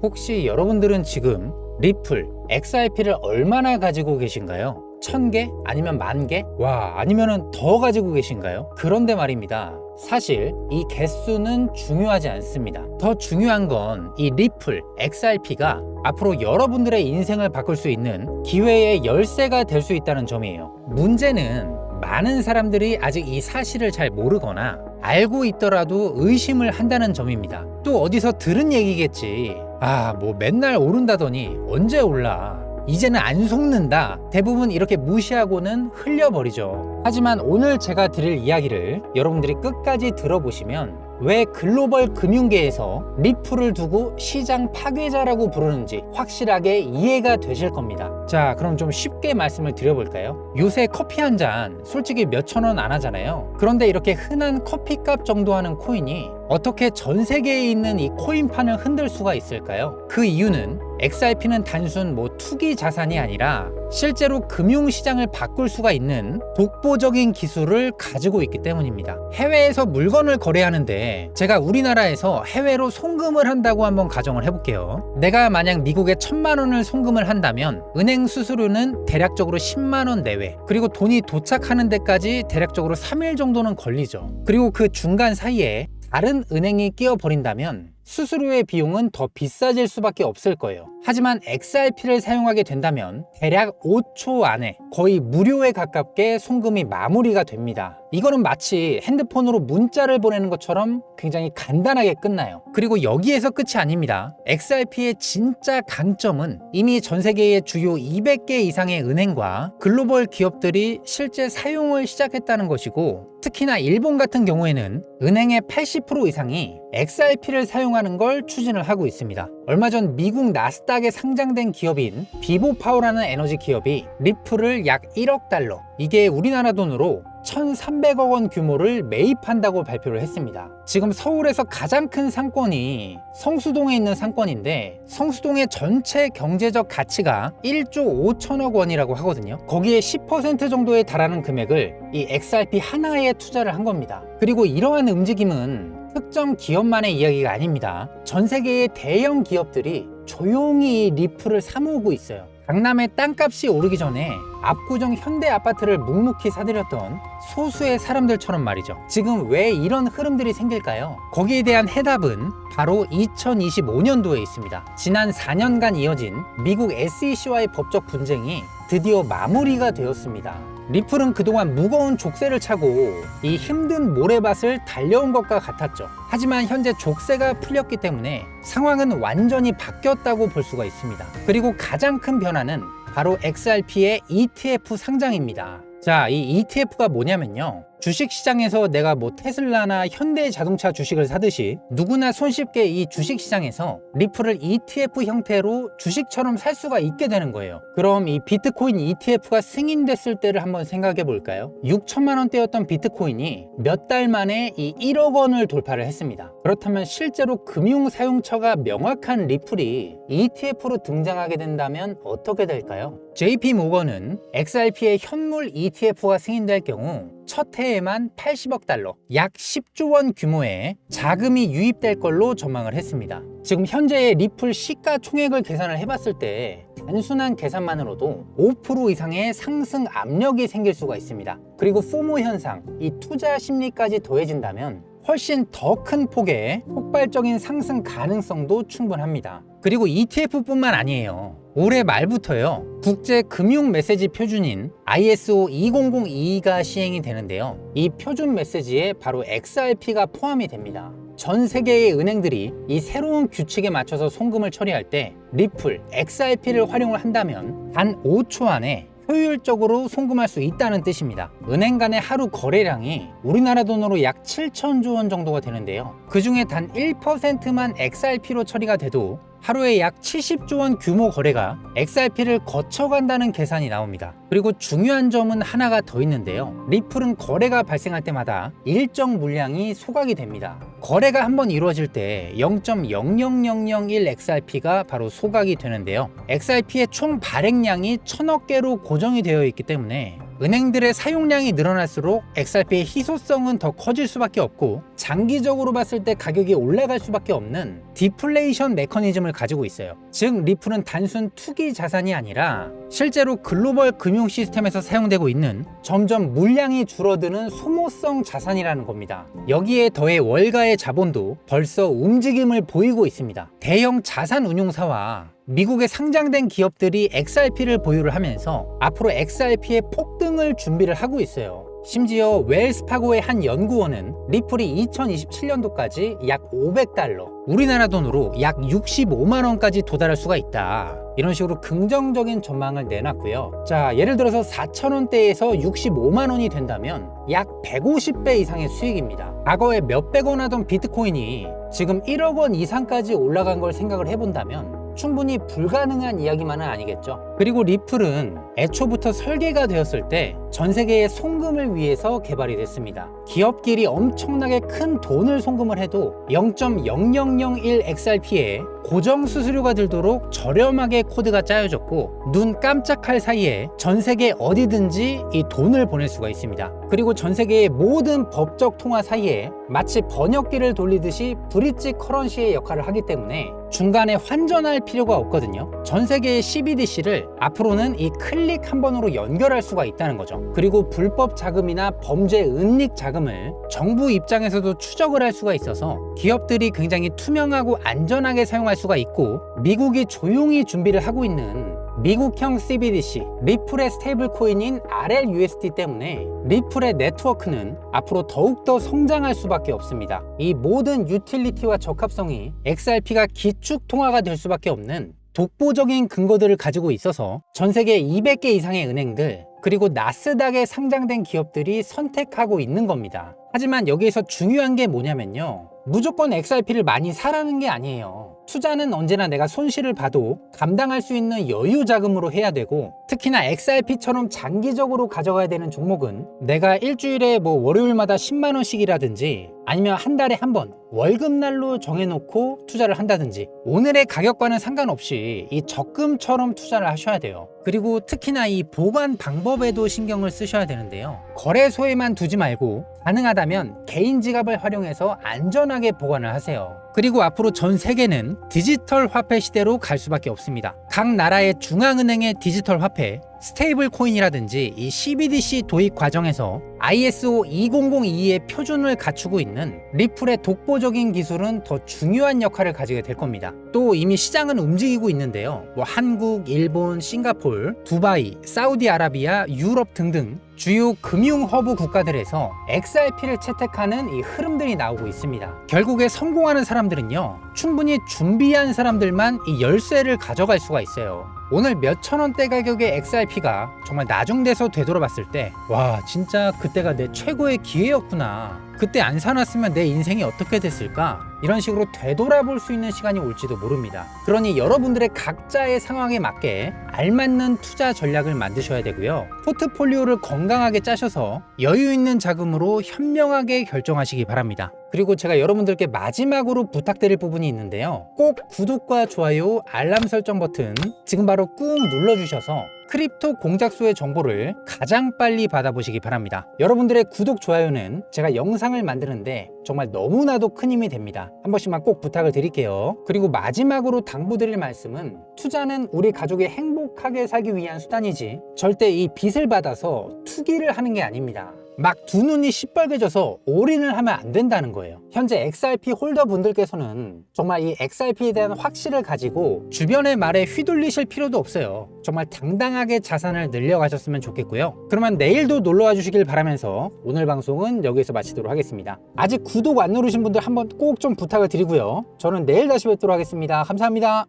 혹시 여러분들은 지금 리플, XRP를 얼마나 가지고 계신가요? 1000개? 아니면 10,000개? 와, 아니면은 더 가지고 계신가요? 그런데 말입니다. 사실 이 개수는 중요하지 않습니다. 더 중요한 건 이 리플, XRP가 앞으로 여러분들의 인생을 바꿀 수 있는 기회의 열쇠가 될 수 있다는 점이에요. 문제는 많은 사람들이 아직 이 사실을 잘 모르거나 알고 있더라도 의심을 한다는 점입니다. 또 어디서 들은 얘기겠지. 뭐 맨날 오른다더니 언제 올라? 이제는 안 속는다. 대부분 이렇게 무시하고는 흘려버리죠. 하지만 오늘 제가 드릴 이야기를 여러분들이 끝까지 들어보시면 왜 글로벌 금융계에서 리플을 두고 시장 파괴자라고 부르는지 확실하게 이해가 되실 겁니다. 자, 그럼 좀 쉽게 말씀을 드려볼까요? 요새 커피 한 잔 솔직히 몇천 원 안 하잖아요. 그런데 이렇게 흔한 커피값 정도 하는 코인이 어떻게 전 세계에 있는 이 코인판을 흔들 수가 있을까요? 그 이유는 XRP는 단순 투기 자산이 아니라 실제로 금융시장을 바꿀 수가 있는 독보적인 기술을 가지고 있기 때문입니다. 해외에서 물건을 거래하는데 제가 우리나라에서 해외로 송금을 한다고 한번 가정을 해볼게요. 내가 만약 미국에 1,000만 원을 송금을 한다면 은행 수수료는 대략적으로 10만 원 내외, 그리고 돈이 도착하는 데까지 대략적으로 3일 정도는 걸리죠. 그리고 그 중간 사이에 다른 은행이 끼어버린다면 수수료의 비용은 더 비싸질 수밖에 없을 거예요. 하지만 XRP를 사용하게 된다면 대략 5초 안에 거의 무료에 가깝게 송금이 마무리가 됩니다. 이거는 마치 핸드폰으로 문자를 보내는 것처럼 굉장히 간단하게 끝나요. 그리고 여기에서 끝이 아닙니다. XRP의 진짜 강점은 이미 전 세계의 주요 200개 이상의 은행과 글로벌 기업들이 실제 사용을 시작했다는 것이고, 특히나 일본 같은 경우에는 은행의 80% 이상이 XRP를 사용하는 걸 추진을 하고 있습니다. 얼마 전 미국 나스닥에 상장된 기업인 비보파워라는 에너지 기업이 리플을 약 1억 달러, 이게 우리나라 돈으로 1,300억 원 규모를 매입한다고 발표를 했습니다. 지금 서울에서 가장 큰 상권이 성수동에 있는 상권인데, 성수동의 전체 경제적 가치가 1조 5천억 원이라고 하거든요. 거기에 10% 정도에 달하는 금액을 이 XRP 하나에 투자를 한 겁니다. 그리고 이러한 움직임은 특정 기업만의 이야기가 아닙니다. 전 세계의 대형 기업들이 조용히 이 리플을 사모으고 있어요. 강남의 땅값이 오르기 전에 압구정 현대 아파트를 묵묵히 사들였던 소수의 사람들처럼 말이죠. 지금 왜 이런 흐름들이 생길까요? 거기에 대한 해답은 바로 2025년도에 있습니다. 지난 4년간 이어진 미국 SEC와의 법적 분쟁이 드디어 마무리가 되었습니다. 리플은 그동안 무거운 족쇄를 차고 이 힘든 모래밭을 달려온 것과 같았죠. 하지만 현재 족쇄가 풀렸기 때문에 상황은 완전히 바뀌었다고 볼 수가 있습니다. 그리고 가장 큰 변화는 바로 XRP의 ETF 상장입니다. 자, 이 ETF가 뭐냐면요, 주식시장에서 내가 테슬라나 현대자동차 주식을 사듯이 누구나 손쉽게 이 주식시장에서 리플을 ETF 형태로 주식처럼 살 수가 있게 되는 거예요. 그럼 이 비트코인 ETF가 승인됐을 때를 한번 생각해 볼까요? 6천만 원대였던 비트코인이 몇 달 만에 이 1억 원을 돌파를 했습니다. 그렇다면 실제로 금융사용처가 명확한 리플이 ETF로 등장하게 된다면 어떻게 될까요? JP 모건은 XRP의 현물 ETF가 승인될 경우 첫 해에만 80억 달러, 약 10조 원 규모의 자금이 유입될 걸로 전망을 했습니다. 지금 현재의 리플 시가총액을 계산을 해봤을 때 단순한 계산만으로도 5% 이상의 상승 압력이 생길 수가 있습니다. 그리고 포모 현상, 이 투자 심리까지 더해진다면 훨씬 더 큰 폭의 폭발적인 상승 가능성도 충분합니다. 그리고 ETF뿐만 아니에요. 올해 말부터요, 국제 금융 메시지 표준인 ISO 20022가 시행이 되는데요, 이 표준 메시지에 바로 XRP가 포함이 됩니다. 전 세계의 은행들이 이 새로운 규칙에 맞춰서 송금을 처리할 때 리플, XRP를 활용을 한다면 단 5초 안에 효율적으로 송금할 수 있다는 뜻입니다. 은행 간의 하루 거래량이 우리나라 돈으로 약 7천조 원 정도가 되는데요, 그 중에 단 1%만 XRP로 처리가 돼도 하루에 약 70조 원 규모 거래가 XRP를 거쳐간다는 계산이 나옵니다. 그리고 중요한 점은 하나가 더 있는데요, 리플은 거래가 발생할 때마다 일정 물량이 소각이 됩니다. 거래가 한번 이루어질 때 0.00001 XRP가 바로 소각이 되는데요, XRP의 총 발행량이 1000억 개로 고정이 되어 있기 때문에 은행들의 사용량이 늘어날수록 XRP의 희소성은 더 커질 수밖에 없고 장기적으로 봤을 때 가격이 올라갈 수밖에 없는 디플레이션 메커니즘을 가지고 있어요. 즉 리플은 단순 투기 자산이 아니라 실제로 글로벌 금융 시스템에서 사용되고 있는 점점 물량이 줄어드는 소모성 자산이라는 겁니다. 여기에 더해 월가의 자본도 벌써 움직임을 보이고 있습니다. 대형 자산 운용사와 미국에 상장된 기업들이 XRP를 보유를 하면서 앞으로 XRP의 폭등을 준비를 하고 있어요. 심지어 웰스파고의 한 연구원은 리플이 2027년도까지 약 $500, 우리나라 돈으로 약 65만 원까지 도달할 수가 있다. 이런 식으로 긍정적인 전망을 내놨고요. 자, 예를 들어서 4,000원대에서 65만 원이 된다면 약 150배 이상의 수익입니다. 과거에 몇백 원 하던 비트코인이 지금 1억 원 이상까지 올라간 걸 생각을 해본다면 충분히 불가능한 이야기만은 아니겠죠. 그리고 리플은 애초부터 설계가 되었을 때 전 세계의 송금을 위해서 개발이 됐습니다. 기업끼리 엄청나게 큰 돈을 송금을 해도 0.0001 XRP에 고정 수수료가 들도록 저렴하게 코드가 짜여졌고 눈 깜짝할 사이에 전 세계 어디든지 이 돈을 보낼 수가 있습니다. 그리고 전 세계의 모든 법적 통화 사이에 마치 번역기를 돌리듯이 브릿지 커런시의 역할을 하기 때문에 중간에 환전할 필요가 없거든요. 전 세계의 CBDC를 앞으로는 이 클릭 한 번으로 연결할 수가 있다는 거죠. 그리고 불법 자금이나 범죄 은닉 자금을 정부 입장에서도 추적을 할 수가 있어서 기업들이 굉장히 투명하고 안전하게 사용할 수가 있고, 미국이 조용히 준비를 하고 있는 미국형 CBDC 리플의 스테이블 코인인 RLUSD 때문에 리플의 네트워크는 앞으로 더욱더 성장할 수밖에 없습니다. 이 모든 유틸리티와 적합성이 XRP가 기축 통화가 될 수밖에 없는 독보적인 근거들을 가지고 있어서 전 세계 200개 이상의 은행들 그리고 나스닥에 상장된 기업들이 선택하고 있는 겁니다. 하지만 여기에서 중요한 게 뭐냐면요, 무조건 XRP를 많이 사라는 게 아니에요. 투자는 언제나 내가 손실을 봐도 감당할 수 있는 여유 자금으로 해야 되고, 특히나 XRP처럼 장기적으로 가져가야 되는 종목은 내가 일주일에 월요일마다 10만 원씩이라든지 아니면 한 달에 한 번 월급날로 정해놓고 투자를 한다든지 오늘의 가격과는 상관없이 이 적금처럼 투자를 하셔야 돼요. 그리고 특히나 이 보관 방법에도 신경을 쓰셔야 되는데요, 거래소에만 두지 말고 가능하다면 개인 지갑을 활용해서 안전하게 보관을 하세요. 그리고 앞으로 전 세계는 디지털 화폐 시대로 갈 수밖에 없습니다. 각 나라의 중앙은행의 디지털 화폐, 스테이블 코인이라든지 이 CBDC 도입 과정에서 ISO 20022의 표준을 갖추고 있는 리플의 독보적인 기술은 더 중요한 역할을 가지게 될 겁니다. 또 이미 시장은 움직이고 있는데요, 한국, 일본, 싱가폴, 두바이, 사우디아라비아, 유럽 등등 주요 금융 허브 국가들에서 XRP를 채택하는 이 흐름들이 나오고 있습니다. 결국에 성공하는 사람들은요, 충분히 준비한 사람들만 이 열쇠를 가져갈 수가 있어요. 오늘 몇천 원대 가격의 XRP가 정말 나중돼서 되돌아봤을 때, 와, 진짜 그때가 내 최고의 기회였구나, 그때 안 사놨으면 내 인생이 어떻게 됐을까, 이런 식으로 되돌아볼 수 있는 시간이 올지도 모릅니다. 그러니 여러분들의 각자의 상황에 맞게 알맞는 투자 전략을 만드셔야 되고요, 포트폴리오를 건강하게 짜셔서 여유 있는 자금으로 현명하게 결정하시기 바랍니다. 그리고 제가 여러분들께 마지막으로 부탁드릴 부분이 있는데요, 꼭 구독과 좋아요, 알람 설정 버튼 지금 바로 꾹 눌러주셔서 크립토 공작소의 정보를 가장 빨리 받아보시기 바랍니다. 여러분들의 구독, 좋아요는 제가 영상을 만드는데 정말 너무나도 큰 힘이 됩니다. 한 번씩만 꼭 부탁을 드릴게요. 그리고 마지막으로 당부드릴 말씀은, 투자는 우리 가족이 행복하게 살기 위한 수단이지 절대 이 빚을 받아서 투기를 하는 게 아닙니다. 막 두 눈이 시뻘개져서 올인을 하면 안 된다는 거예요. 현재 XRP 홀더 분들께서는 정말 이 XRP에 대한 확신을 가지고 주변의 말에 휘둘리실 필요도 없어요. 정말 당당하게 자산을 늘려가셨으면 좋겠고요. 그러면 내일도 놀러와 주시길 바라면서 오늘 방송은 여기서 마치도록 하겠습니다. 아직 구독 안 누르신 분들 한번 꼭 좀 부탁을 드리고요, 저는 내일 다시 뵙도록 하겠습니다. 감사합니다.